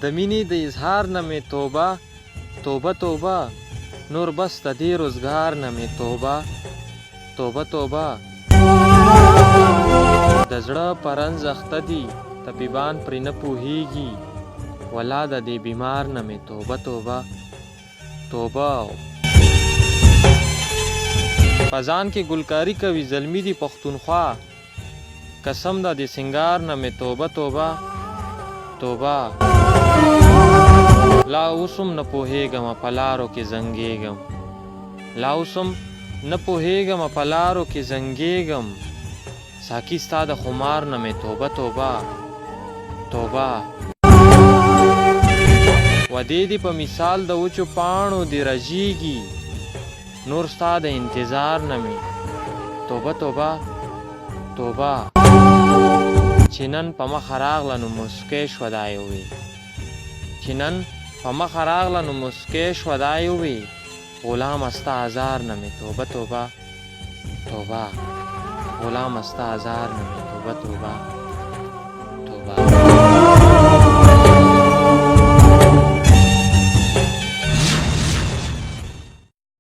د مینې د اظهار نه مې توبه توبه توبه نور بس د دې روزګار نه مې توبه توبه توبه د زړه پرنځ اخته دي طبیبان پرې نه پوهیږي ولا د دې بیمار نه مې توبه توبه توبه پزان کې ګلکاری کوي زلمی دی پښتونخوا قسم د دې سنگار نه مې توبه توبه توبه لا اوسم نه پوهېږم په لارو کې زنګېږم لا اوسم نه پوهېږم په لارو کې زنګېږم ساقي ستا د خمار نه مې توبه توبه توبه ودې دې په مثال د وچو پاڼو دې رژېږي نور ستا د انتظار نه مې توبه توبه توبه چې نن په مخه راغله نو مسکی شوه دا یوې چې نن په مخه راغله نو مسکی شوه دا یوې غلامه ستا ازار نه مې توبه توبه توبه غلامه ستا ازار نه مې توبه توبه توبه